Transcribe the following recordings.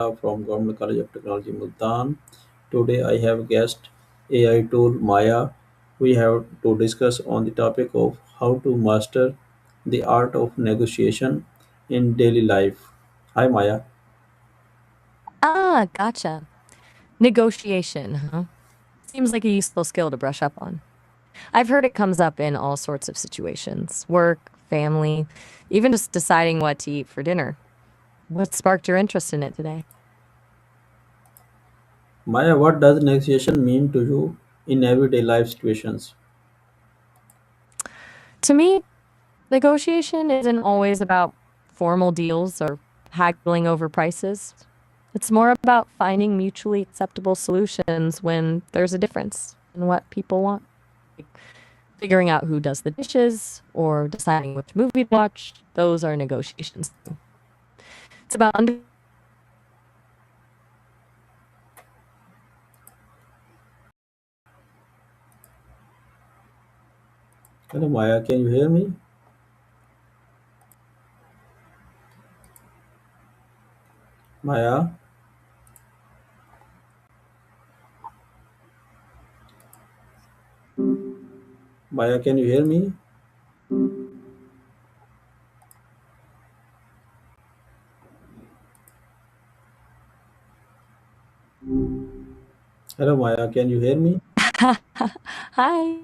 from Government College of Technology, Multan. Today I have guest AI tool Maya. We have to discuss on the topic of how to master the art of negotiation in daily life. Hi Maya. Ah, gotcha. Negotiation, huh? Seems like a useful skill to brush up on. I've heard it comes up in all sorts of situations work, family, even just deciding what to eat for dinner. What sparked your interest in it today? Maya, what does negotiation mean to you in everyday life situations? To me, negotiation isn't always about formal deals or haggling over prices. It's more about finding mutually acceptable solutions when there's a difference in what people want. Like figuring out who does the dishes or deciding which movie to watch, those are negotiations. It's about Hello Maya, can you hear me? Maya, Maya, can you hear me? Hello Maya, can you hear me? Hi.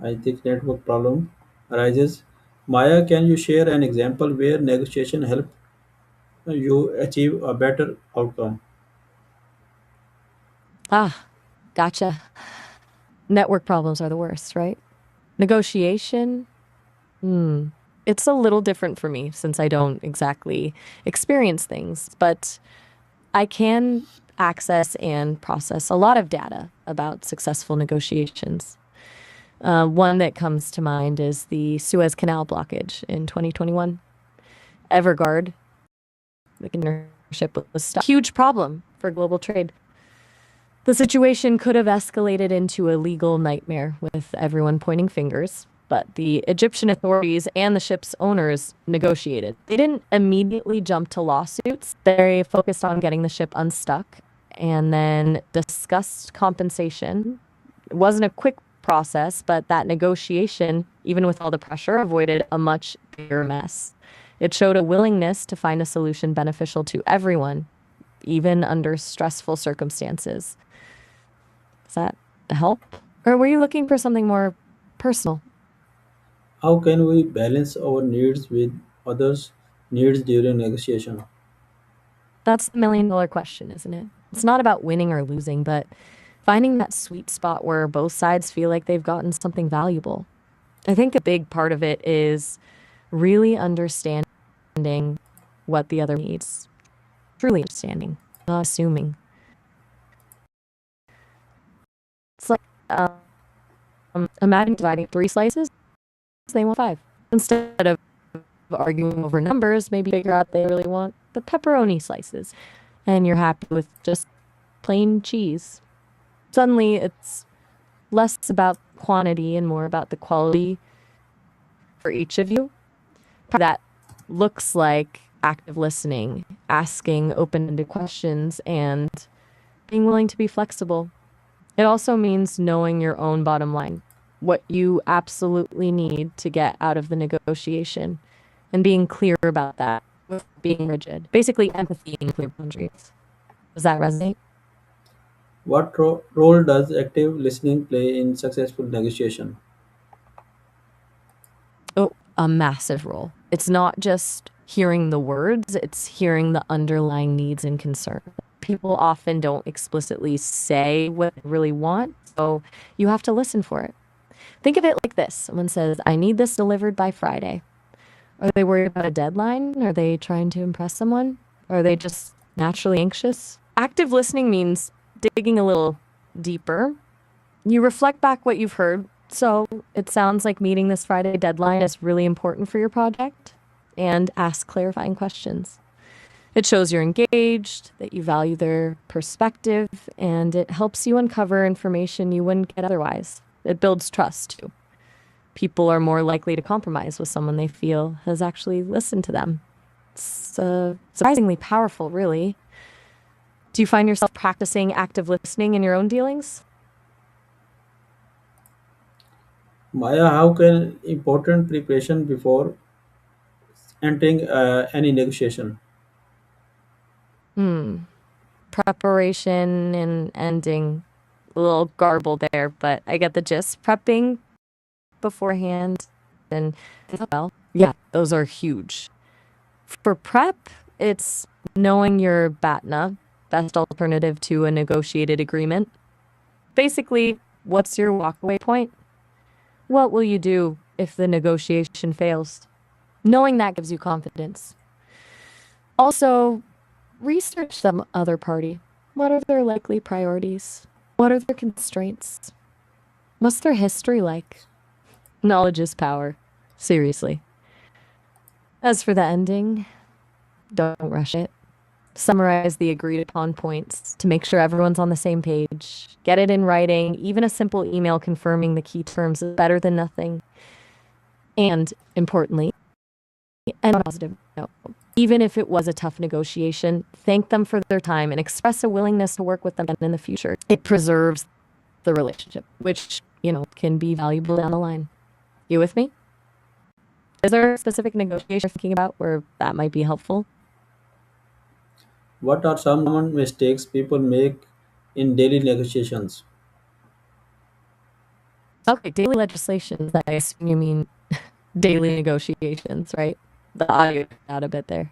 I think network problem arises. Maya, can you share an example where negotiation helped you achieve a better outcome? Ah, gotcha. Network problems are the worst, right? Negotiation? Hmm. It's a little different for me since I don't exactly experience things, but I can access and process a lot of data about successful negotiations. One that comes to mind is the Suez Canal blockage in 2021. Everguard, the partnership was stuck. Huge problem for global trade. The situation could have escalated into a legal nightmare with everyone pointing fingers, but the Egyptian authorities and the ship's owners negotiated. They didn't immediately jump to lawsuits. They focused on getting the ship unstuck and then discussed compensation. It wasn't a quick process, but that negotiation, even with all the pressure, avoided a much bigger mess. It showed a willingness to find a solution beneficial to everyone, even under stressful circumstances. Does that help? Or were you looking for something more personal? How can we balance our needs with others' needs during negotiation? That's the $1 million question, isn't it? It's not about winning or losing, but finding that sweet spot where both sides feel like they've gotten something valuable. I think a big part of it is really understanding what the other needs, truly understanding, not assuming. It's like imagine dividing 3 slices, they want 5. Instead of arguing over numbers, maybe figure out they really want the pepperoni slices and you're happy with just plain cheese. Suddenly, it's less about quantity and more about the quality for each of you. That looks like active listening, asking open ended questions, and being willing to be flexible. It also means knowing your own bottom line, what you absolutely need to get out of the negotiation, and being clear about that, without being rigid. Basically, empathy and clear boundaries. Does that resonate? What role does active listening play in successful negotiation? Oh, a massive role. It's not just hearing the words, it's hearing the underlying needs and concerns. People often don't explicitly say what they really want, so you have to listen for it. Think of it like this: someone says, I need this delivered by Friday. Are they worried about a deadline? Are they trying to impress someone? Are they just naturally anxious? Active listening means digging a little deeper. You reflect back what you've heard. So it sounds like meeting this Friday deadline is really important for your project, and ask clarifying questions. It shows you're engaged, that you value their perspective, and it helps you uncover information you wouldn't get otherwise. It builds trust too. People are more likely to compromise with someone they feel has actually listened to them. It's surprisingly powerful, really. Do you find yourself practicing active listening in your own dealings? Maya, how can important preparation before entering any negotiation? Hmm. Preparation and ending. A little garbled there, but I get the gist. Prepping beforehand and well, yeah, those are huge. For prep, it's knowing your BATNA, best alternative to a negotiated agreement. Basically, what's your walkaway point? What will you do if the negotiation fails? Knowing that gives you confidence. Also, research some other party. What are their likely priorities? What are their constraints? What's their history like? Knowledge is power. Seriously. As for the ending, don't rush it. Summarize the agreed upon points to make sure everyone's on the same page. Get it in writing. Even a simple email confirming the key terms is better than nothing. And importantly, and on a positive note, even if it was a tough negotiation, thank them for their time and express a willingness to work with them in the future. It preserves the relationship, which, can be valuable down the line. You with me? Is there a specific negotiation you're thinking about where that might be helpful? What are some common mistakes people make in daily negotiations? Okay, daily legislations. I assume you mean daily negotiations, right? The audio cut out a bit there.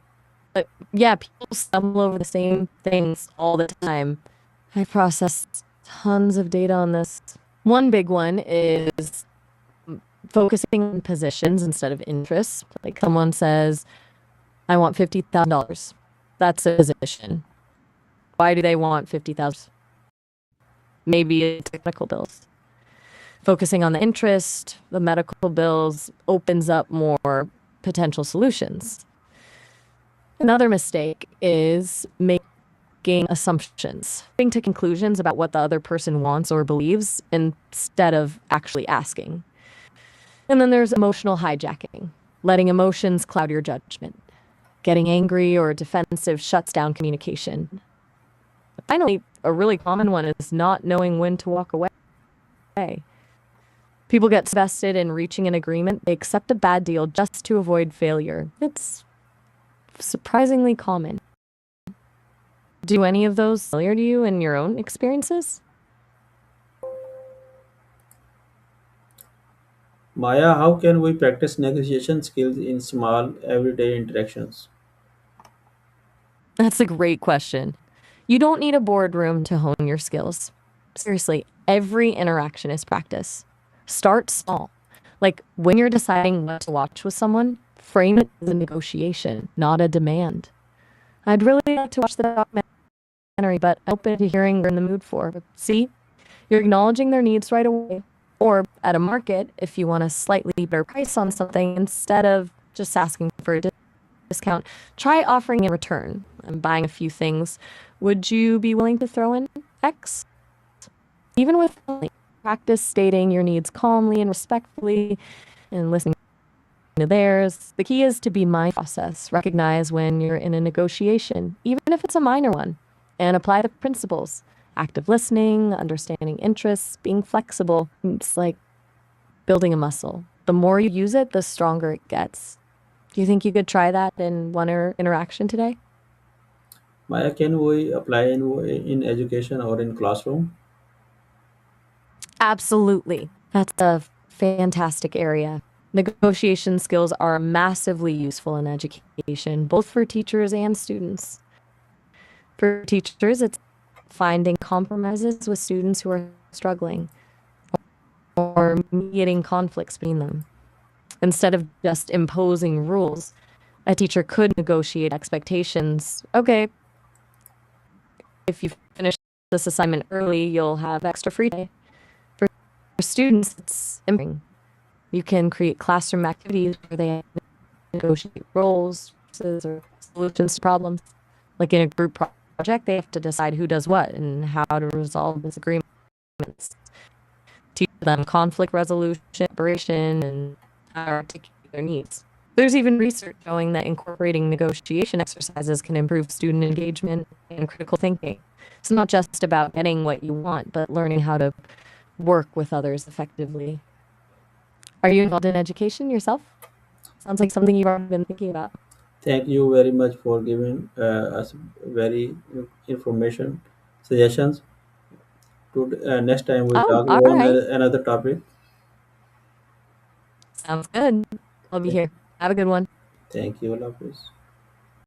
But yeah, people stumble over the same things all the time. I processed tons of data on this. One big one is focusing on positions instead of interests. Like someone says, I want $50,000. That's a position. Why do they want 50,000? Maybe it's technical bills. Focusing on the interest, the medical bills opens up more potential solutions. Another mistake is making assumptions, coming to conclusions about what the other person wants or believes instead of actually asking. And then there's emotional hijacking, letting emotions cloud your judgment. Getting angry or defensive shuts down communication. Finally, a really common one is not knowing when to walk away. People get vested in reaching an agreement. They accept a bad deal just to avoid failure. It's surprisingly common. Do any of those familiar to you in your own experiences? Maya, how can we practice negotiation skills in small, everyday interactions? That's a great question. You don't need a boardroom to hone your skills. Seriously, every interaction is practice. Start small. Like when you're deciding what to watch with someone, frame it as a negotiation, not a demand. I'd really like to watch the documentary, but I'm open to hearing what you're in the mood for. See, you're acknowledging their needs right away. Or at a market, if you want a slightly better price on something, instead of just asking for a discount, try offering in return. I'm buying a few things. Would you be willing to throw in X? Even with practice stating your needs calmly and respectfully and listening to theirs. The key is to be mindful process. Recognize when you're in a negotiation, even if it's a minor one, and apply the principles. Active listening, understanding interests, being flexible. It's like building a muscle. The more you use it, the stronger it gets. Do you think you could try that in one interaction today? Maya, can we apply in education or in classroom? Absolutely. That's a fantastic area. Negotiation skills are massively useful in education, both for teachers and students. For teachers, it's finding compromises with students who are struggling or mediating conflicts between them. Instead of just imposing rules, a teacher could negotiate expectations. Okay, if you finish this assignment early, you'll have extra free day. For students, it's empowering. You can create classroom activities where they negotiate roles or solutions to problems. Like in a group project, they have to decide who does what and how to resolve disagreements. Teach them conflict resolution, preparation, and how to articulate their needs. There's even research showing that incorporating negotiation exercises can improve student engagement and critical thinking. It's not just about getting what you want, but learning how to work with others effectively. Are you involved in education yourself? Sounds like something you've already been thinking about. Thank you very much for giving us very information suggestions. To, next time we'll Oh, talk all about right. another topic. Sounds good. I'll be here. Have a good one. Thank you, Allah Hafiz.